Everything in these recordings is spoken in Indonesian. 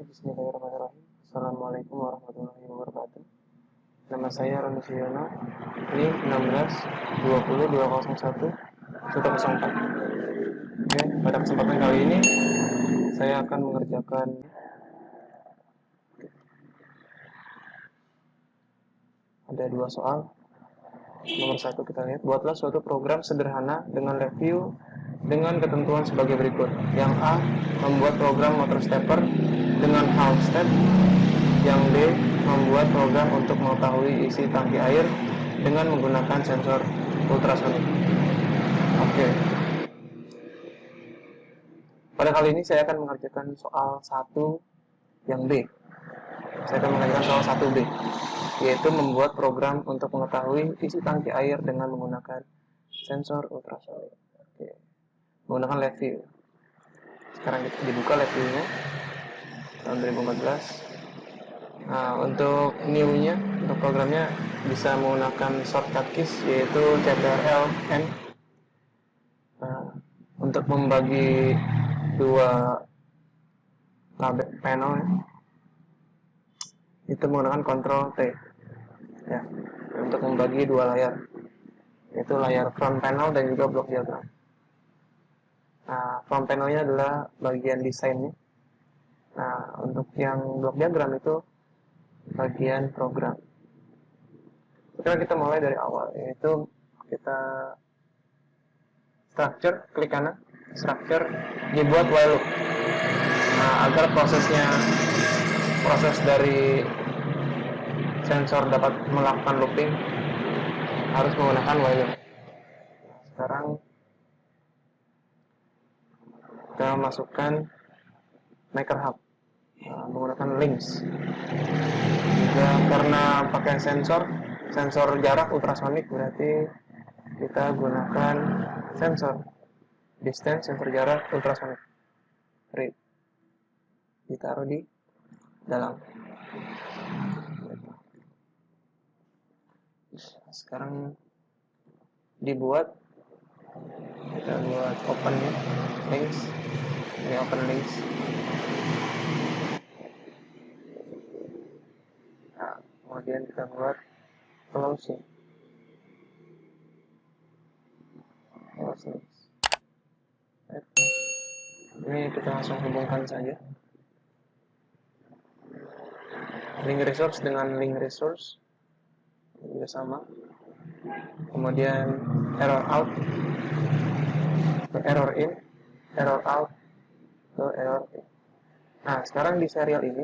Bismillahirrahmanirrahim. Assalamualaikum warahmatullahi wabarakatuh. Nama saya Roni Suyono. Ini 16 20 201 104. Oke, pada kesempatan kali ini saya akan mengerjakan ada dua soal. Nomor 1 kita lihat, buatlah suatu program sederhana dengan review dengan ketentuan sebagai berikut. Yang A, membuat program motor stepper dengan half step. Yang B, membuat program untuk mengetahui isi tangki air dengan menggunakan sensor ultrasonik. Oke. Pada kali ini saya akan mengerjakan soal 1 yang B. Saya akan mengerjakan soal 1B, yaitu membuat program untuk mengetahui isi tangki air dengan menggunakan sensor ultrasonik. Oke. Menggunakan LabVIEW. Sekarang kita dibuka LabVIEW-nya tahun 2014. Nah, untuk new-nya, untuk programnya bisa menggunakan shortcut keys, yaitu Ctrl+N. Nah, untuk membagi dua tabel panel ya, itu menggunakan Ctrl+T ya, untuk membagi dua layar, yaitu layar front panel dan juga block diagram. Nah, front panelnya adalah bagian desainnya. Nah, untuk yang block diagram itu bagian program. Sekarang kita mulai dari awal, yaitu kita structure, klik kanan, structure, dibuat while loop. Nah, agar proses dari sensor dapat melakukan looping harus menggunakan while loop. Sekarang kita masukkan maker hub, menggunakan links. Juga karena pakai sensor jarak ultrasonik, berarti kita gunakan sensor distance, sensor jarak ultrasonik read, ditaruh di dalam. Sekarang dibuat, kita buat open ya, links, ini open links. Nah, kemudian kita buat close links. Ini kita langsung hubungkan saja link resource dengan link resource, juga sama. Kemudian error out ke error in, error out ke error in. Nah, sekarang di serial ini,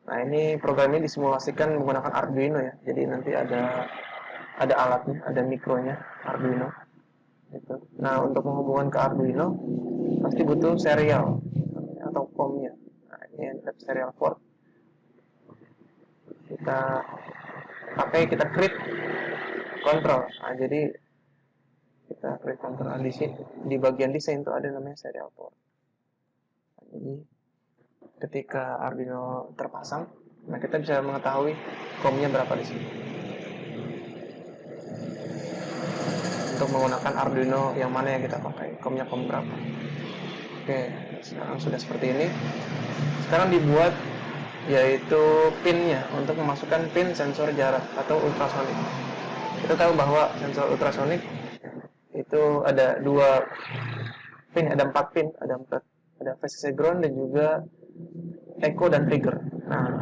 nah ini program ini disimulasikan menggunakan Arduino ya. Jadi nanti ada alatnya, ada mikronya Arduino. Gitu. Nah, untuk menghubungkan ke Arduino pasti butuh serial atau COM-nya. Nah, ini ada serial port. Kita create control. Nah, jadi kita create control di bagian desain itu ada namanya serial port. Nah, jadi ketika Arduino terpasang, nah kita bisa mengetahui COM-nya berapa di sini. Untuk menggunakan Arduino yang mana yang kita pakai, COM-nya COM berapa. Oke, sekarang sudah seperti ini. Sekarang dibuat yaitu pinnya untuk memasukkan pin sensor jarak atau ultrasonik. Kita tahu bahwa sensor ultrasonik itu ada 2 pin, ada 4 pin, ada VCC ground dan juga echo dan trigger. Nah,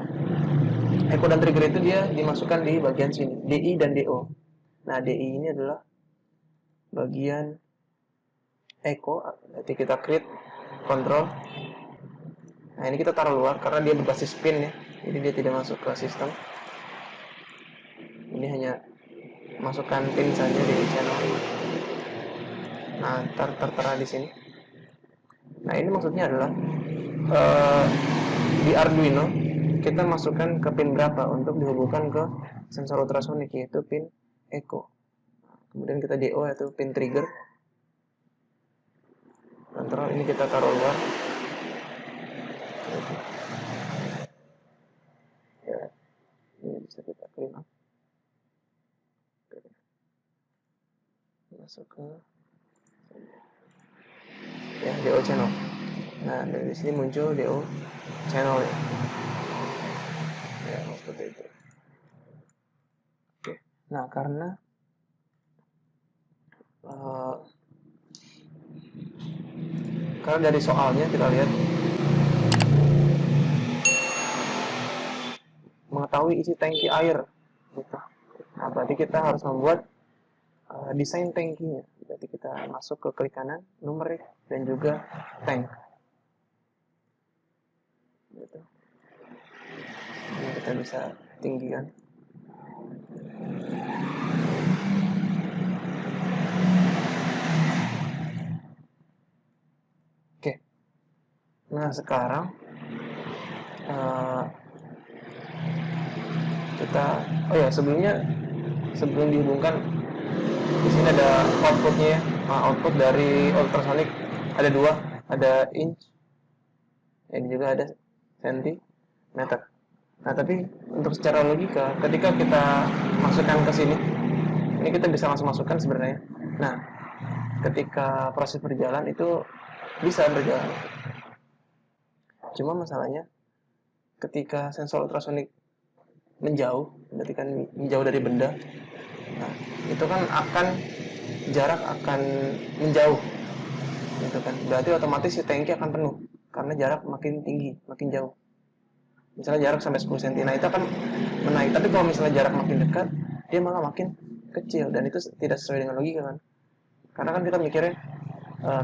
echo dan trigger itu dia dimasukkan di bagian sini, DI dan DO. Nah, DI ini adalah bagian echo, nanti kita create control. Nah, ini kita taruh luar karena dia berbasis pin ya, jadi dia tidak masuk ke sistem. Ini hanya masukkan pin saja di channel. Nah, tertera di sini. Nah, ini maksudnya adalah di Arduino kita masukkan ke pin berapa untuk dihubungkan ke sensor ultrasonik, yaitu pin echo. Kemudian kita DO yaitu pin trigger. Control ini kita taruh luar. Ya, ini bisa kita clean up. Masuk ke ya DO channel. Nah, dari sini muncul DO channel ya, seperti itu. Oke. Nah, karena dari soalnya kita lihat mengetahui isi tangki air gitu. Nah, berarti kita harus membuat desain tangkinya. Berarti kita masuk ke klik kanan, numerik, dan juga tank. Gitu. Ini kita bisa tinggikan. Oke. Nah, sekarang kita, sebelum dihubungkan, di sini ada outputnya ya. Output dari ultrasonic ada dua, ada inch, ini juga ada sentimeter. Nah, tapi untuk secara logika, ketika kita masukkan ke sini, ini kita bisa langsung masukkan sebenarnya. Nah, ketika proses berjalan itu bisa berjalan. Cuma masalahnya, ketika sensor ultrasonik menjauh, berarti kan menjauh dari benda, nah, itu kan jarak akan menjauh, gitu kan. Berarti otomatis si tangki akan penuh, karena jarak makin tinggi, makin jauh. Misalnya jarak sampai 10 cm, nah itu akan menaik. Tapi kalau misalnya jarak makin dekat, dia malah makin kecil, dan itu tidak sesuai dengan logika kan. Karena kan kita mikirnya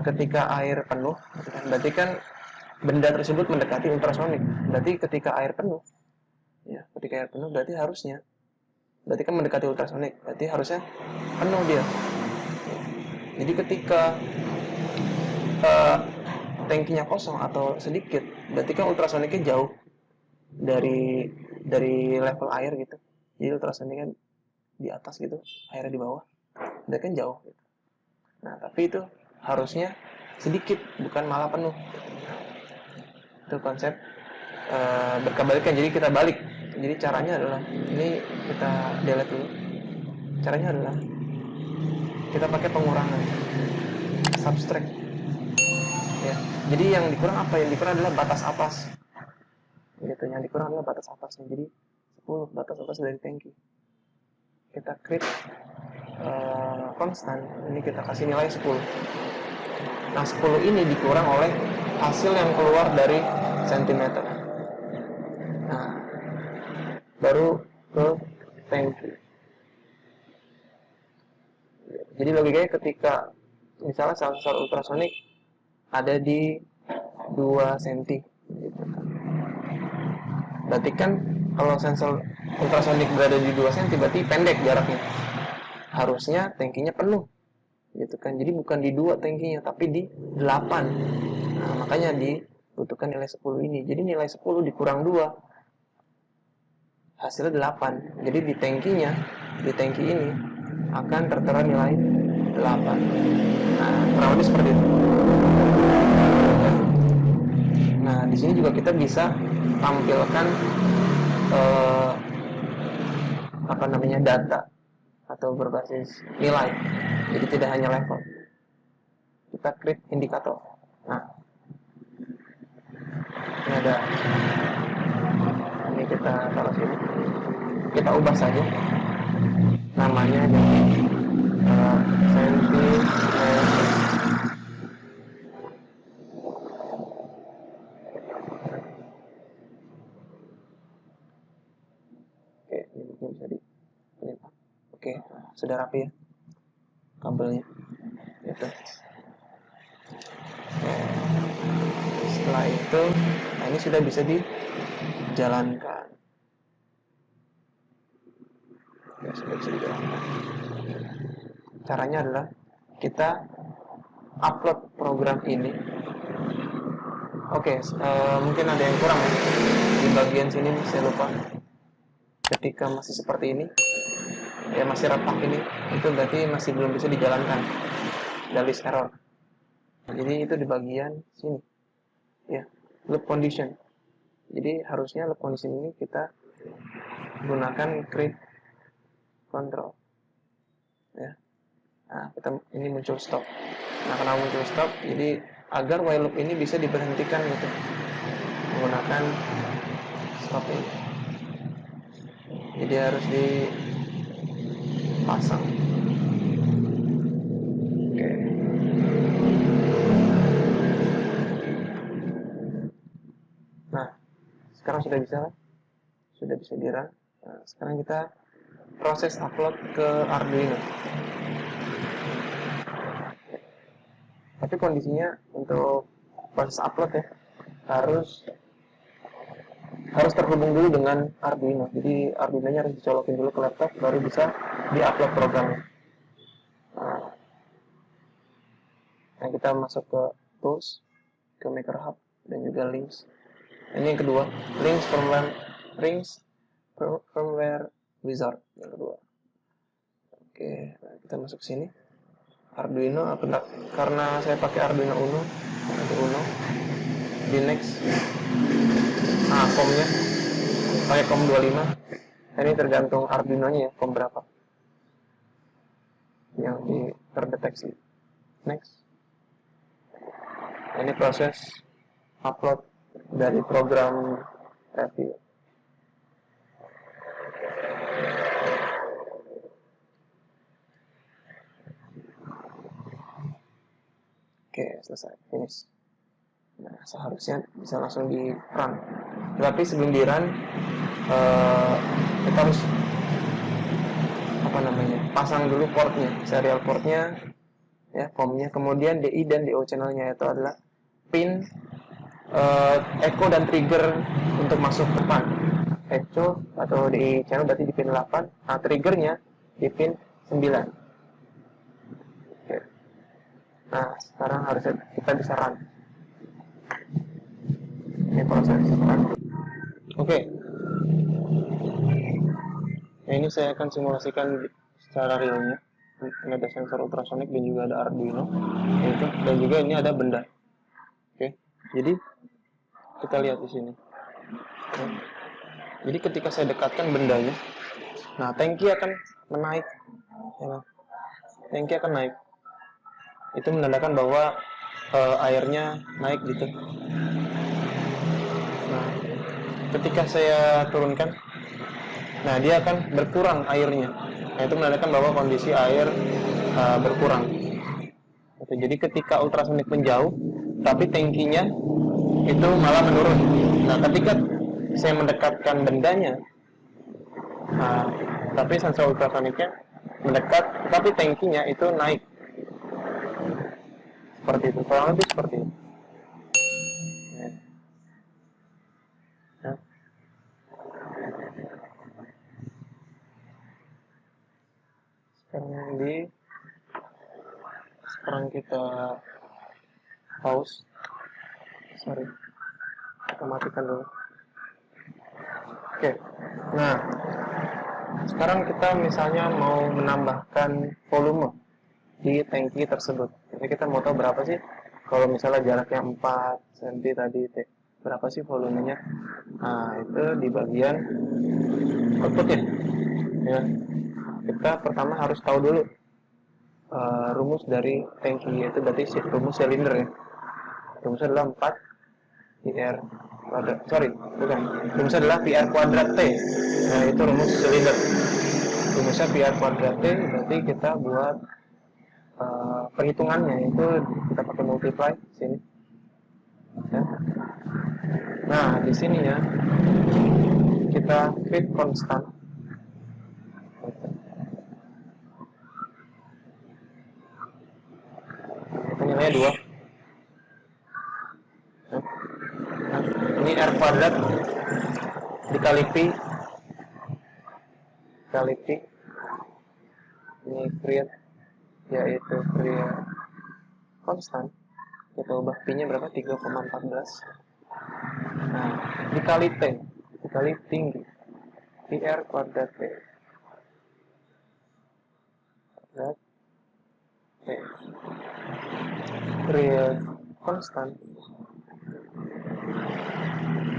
ketika air penuh, berarti kan benda tersebut mendekati ultrasonik. Berarti ketika air penuh, ya, ketika air penuh berarti kan mendekati ultrasonik. Berarti harusnya penuh dia. Jadi ketika tangkinya kosong atau sedikit, berarti kan ultrasoniknya jauh dari level air gitu. Jadi ultrasoniknya di atas gitu, airnya di bawah, berarti kan jauh gitu. Nah, tapi itu harusnya sedikit, bukan malah penuh. Itu konsep berkebalikan. Jadi kita balik. Jadi caranya adalah, ini kita delete dulu. Caranya adalah kita pakai pengurangan, subtract. Ya. Jadi yang dikurang apa? Yang dikurang adalah batas atas. Gitu. Yang dikurang adalah batas atasnya. Jadi 10 batas atas dari tangki. Kita create konstan. Ini kita kasih nilai 10. Nah, 10 ini dikurang oleh hasil yang keluar dari sentimeter. Nah, baru ke tangki. Jadi logikanya ketika misalnya sensor ultrasonik ada di 2 cm gitu kan. Berarti kan kalau sensor ultrasonik berada di 2 cm berarti pendek jaraknya. Harusnya tangkinya penuh gitu kan. Jadi bukan di 2 tangkinya tapi di 8. Nah, makanya dibutuhkan nilai 10 ini. Jadi nilai 10 dikurang 2 hasilnya 8. Jadi di tangki ini akan tertera nilai 8. Nah, kurang lebih seperti itu. Nah, di sini juga kita bisa tampilkan data atau berbasis nilai. Jadi tidak hanya level. Kita create indikator. Nah, ini kita taruh sini. Kita ubah saja namanya jadi sentimeter. Oke, ini mungkin bisa dilihat. Oke, sudah rapi ya kabelnya. Itu. Setelah itu, nah ini sudah bisa dijalankan. Ya, sudah bisa dijalankan. Caranya adalah kita upload program ini. Oke, mungkin ada yang kurang ya di bagian sini, saya lupa. Ketika masih seperti ini, ya masih retak ini, itu berarti masih belum bisa dijalankan. Ada list error. Jadi itu di bagian sini, ya, loop condition. Jadi harusnya loop condition ini kita gunakan create control, ya. Nah, ini muncul stop. Nah, karena muncul stop, jadi agar while loop ini bisa diberhentikan gitu menggunakan stop ini. Jadi harus dipasang. Oke. Nah, sekarang sudah bisa kan? Sudah bisa di-run. Nah, sekarang kita proses upload ke Arduino. Tapi kondisinya untuk proses upload ya harus terhubung dulu dengan Arduino. Jadi Arduino-nya harus dicolokin dulu ke laptop baru bisa di-upload programnya. Nah, kita masuk ke tools, ke Maker Hub dan juga links. Ini yang kedua, links firmware wizard yang kedua. Oke, nah kita masuk sini. Arduino, karena saya pakai Arduino Uno, di next. Nah, COM-nya pakai COM 25. Ini tergantung Arduino-nya ya, COM berapa yang terdeteksi. Next. Ini proses upload dari program review. Oke, selesai, finish. Nah, seharusnya bisa langsung di run. Tapi sebelum di run, kita harus pasang dulu portnya, serial portnya, ya, COM-nya. Kemudian DI dan DO channelnya itu adalah pin echo dan trigger untuk masuk ke PAN. Echo atau DI channel berarti di pin 8. Nah, triggernya di pin 9. Oke. Nah, sekarang harusnya kita bisa run. Ini proses run. Oke. Nah, ini saya akan simulasikan secara realnya. Ini ada sensor ultrasonic dan juga ada Arduino. Dan juga ini ada benda. Oke. Jadi kita lihat di sini. Jadi ketika saya dekatkan bendanya, nah tangki akan menaik, ya, tangki akan naik. Itu menandakan bahwa airnya naik gitu. Nah, ketika saya turunkan, nah dia akan berkurang airnya. Nah, itu menandakan bahwa kondisi air berkurang. Jadi ketika ultrasonik menjauh, tapi tangkinya itu malah menurun. Nah, ketika saya mendekatkan bendanya, nah, tapi sensor ultrasoniknya mendekat, tapi tangkinya itu naik. Seperti itu, kurang lebih seperti itu. Ya. Sekarang kita pause. Kita matikan dulu. Oke. Nah, sekarang kita misalnya mau menambahkan volume di tangki tersebut. Jadi kita mau tahu berapa sih kalau misalnya jaraknya 4 cm tadi, berapa sih volumenya? Nah, itu di bagian outputnya. Ya. Kita pertama harus tahu dulu rumus dari tangki, yaitu berarti rumus silinder ya. Rumusnya adalah 4 PR kuadrat, rumusnya adalah PR kuadrat T. Nah, itu rumus silinder. Rumusnya PR kuadrat T, berarti kita buat perhitungannya itu kita pakai multiply sini. Ya. Nah, di sini ya kita fit konstan. Nilainya 2. Nah, ini R kuadrat dikali Pi ini create, yaitu create konstan. Kita ubah Pi-nya berapa? 3,14. Nah, dikali T, dikali tinggi, PR kuadrat T. Kuadrat T. Create konstan.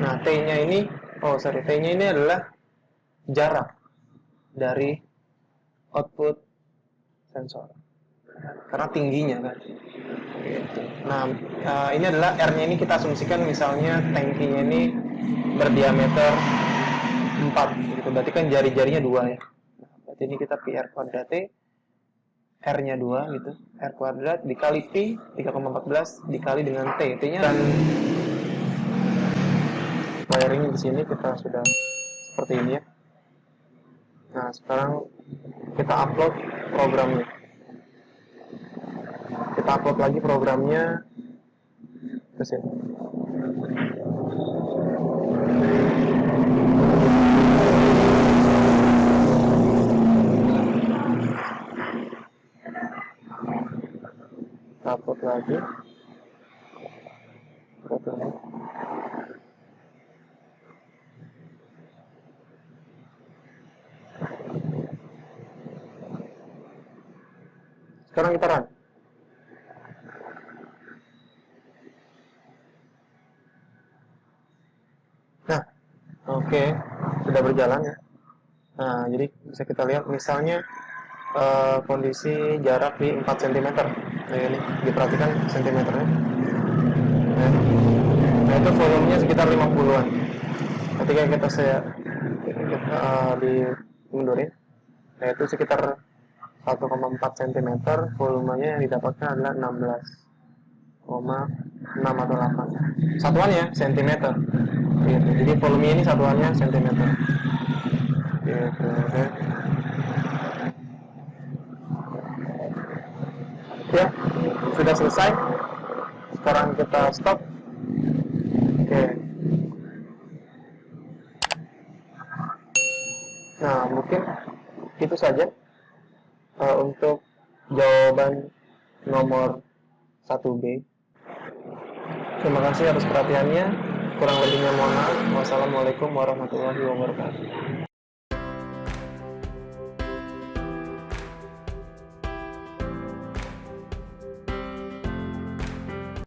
Nah, T-nya ini, T-nya ini adalah jarak dari output sensor. karena tingginya kan. Gitu. Nah, ini adalah R-nya ini kita asumsikan misalnya tangkinya ini berdiameter 4 gitu. Berarti kan jari-jarinya 2 ya. Nah, berarti ini kita pi R kuadrat T, R-nya 2 gitu. R kuadrat dikali pi 3,14 dikali dengan T. T-nya dan wiring di sini kita sudah seperti ini ya. Nah, sekarang kita upload programnya. Kita upload lagi programnya ke sini. Kita upload lagi. Sekarang kita run. Nah, oke, sudah berjalan ya. Nah, jadi bisa kita lihat misalnya kondisi jarak di 4 cm. Nah, ini diperhatikan sentimeternya. Nah, itu volumenya sekitar 50-an. Ketika kita dimundurin, nah itu sekitar 1,4 cm, volumenya yang didapatkan adalah 16,6 atau 8. Satuannya cm. Gitu. Jadi volume ini satuannya cm. Gitu. Ya, sudah selesai. Sekarang kita stop. Oke. Nah, mungkin itu saja untuk jawaban nomor 1B. Terima kasih atas perhatiannya. Kurang lebihnya mohon maaf. Wassalamualaikum warahmatullahi wabarakatuh.